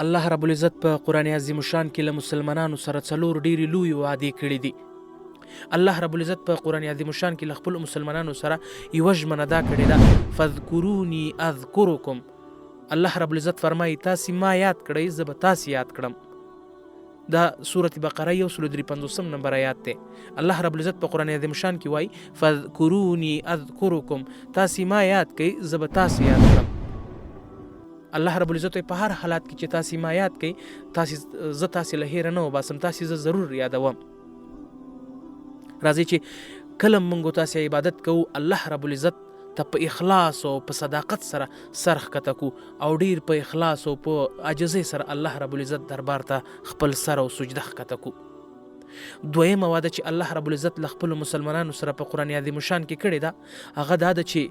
الله رب العزت په قرآن عظیم شان کې له مسلمانانو سره څلور ډېرې لویې وعدې کړې دي. الله رب العزت په قرآن عظیم شان کې له خپلو مسلمانانو سره یوه ژمنه دا کړې ده، فذکروني اذکرکم. الله رب العزت فرمایي تاسې ما یاد کړئ زه به تاسې یاد کړم. دا سورة بقره 153 نمبر آیات دی. الله رب العزت په قرآن عظیم شان کې وایي فذکروني اذکرکم، تاسې ما یاد کړئ زه به تاسې یاد کړم. الله رب العزت په هر حالات کې چې تاسې ما یاد کړئ زه تاسې له هیره نه وباسم، تاسې زه ضرور یادوم. راځئ چې کله موږ تاسې عبادت کوو الله رب العزت ته په اخلاص او په صداقت سره سر ښکته کو او ډیر په اخلاص او په عاجزۍ سره الله رب العزت دربار ته خپل سر او سجده ښکته کو. دویمه وعده چې الله رب العزت له خپلو مسلمانانو سره په قرآن عظیم شان کې کړې ده هغه دا ده چې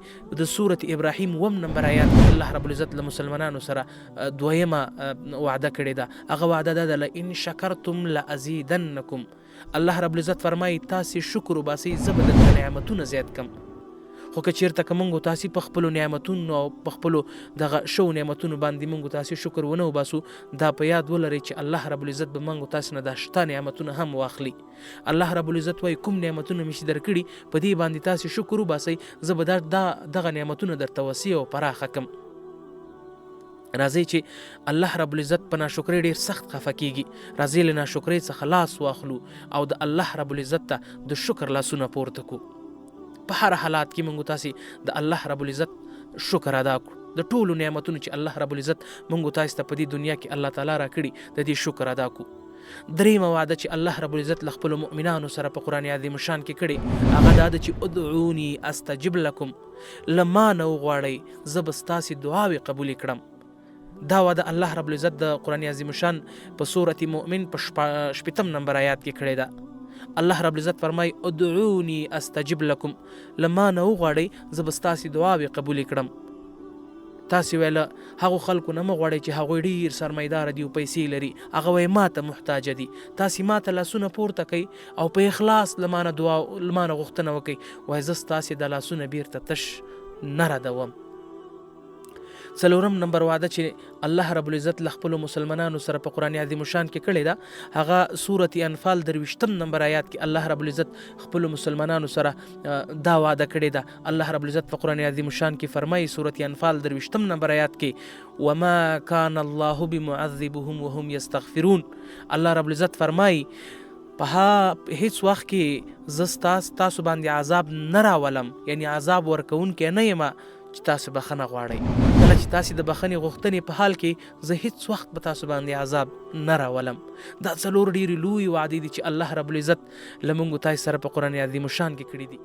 د سورة ابراهیم 9 نمبر آیات کې الله رب العزت له مسلمانانو سره دویمه وعده کړې ده. هغه وعده دا ده لئن شکرتم لازیدنکم. الله رب العزت فرمایي تاسې شکر وباسئ زه به درته نعمتونه زیات کم. خو که چېرته که موږ تاسې په خپلو نعمتونو او په خپلو دغه شو نعمتونو باندې موږ تاسې شکر ونه وباسو، دا په یاد ولرئ چې الله رب العزت به موږ تاسې نه دا شته نعمتونه هم واخلي. الله رب العزت وایي کوم نعمتونه مې چې درکړي په دې باندې تاسې شکر وباسئ، زه به دغه نعمتونه درته وسیع او پراخه کم. راځئ چې الله رب العزت په ناشکرۍ ډېر سخت خفه کیږي. راځئ له ناشکرۍ څخه لاس واخلو او د الله رب العزت ته د شکر لاسونه پورته کو. په هر حالات کې موږ تاسې د الله رب العزت شکر ادا کړو. د ټولو نعمتونو چې الله رب العزت موږ تاسې ته په دې دنیا کې الله تعالی راکړي د دې شکر ادا کو. دریمه وعده چې الله رب العزت له خپلو مؤمنانو سره په قرآن عظیم شان کې کړې هغه دا ده چې ادعوني استجب لکم، له ما نه وغواړئ زه به ستاسې دعاوې قبولې کړم. دا وعده الله رب العزت د قرآن عظیم شان په سورة مؤمن په 80 نمبر آیات کې کړې ده. الله رب العزت فرمای ادعوني استجب لكم، لما نه وغواړئ زه به ستاسې دعاوې قبولې کړم. تاسې ویله هغو خلکو نه مه غواړئ چې هغوی ډېر سرمایداره دي او پیسې لري، هغه وایي ما ته محتاجه دي. تاسې ما ته لاسونه پورته کوئ او په اخلاص له ما نه غوښتنه وکئ، وایي زه ستاسې د لاسونه بیرته تش نه ردوم. څلورم نمبر وعده چې الله رب العزت له خپلو مسلمانانو سره په قرآن عظیم شان کې کړې ده هغه سورة انفال 23 نمبر آیات کې الله رب العزت خپلو مسلمانانو سره دا وعده کړې ده. الله رب العزت په قرآن عظیم شان کې فرمایي سورة انفال 23 نمبر آیات کې وما كان الله بمعذبهم وهم يستغفرون. الله رب العزت فرمایي په هیڅ وخت کې زه تاسو باندې عذاب نه راولم، یعنی عذاب ورکوونکی نه یم چې تاسو بخښنه غواړئ. کله چې تاسې د بخښنې غوښتنې په حال کې زه هیڅ وخت به تاسو باندې عذاب نه راولم. دا څلور ډېرې لویې وعدې دي چې الله رب العزت له موږ تاسې سره په قرآن عظیم شان کې کړي دي.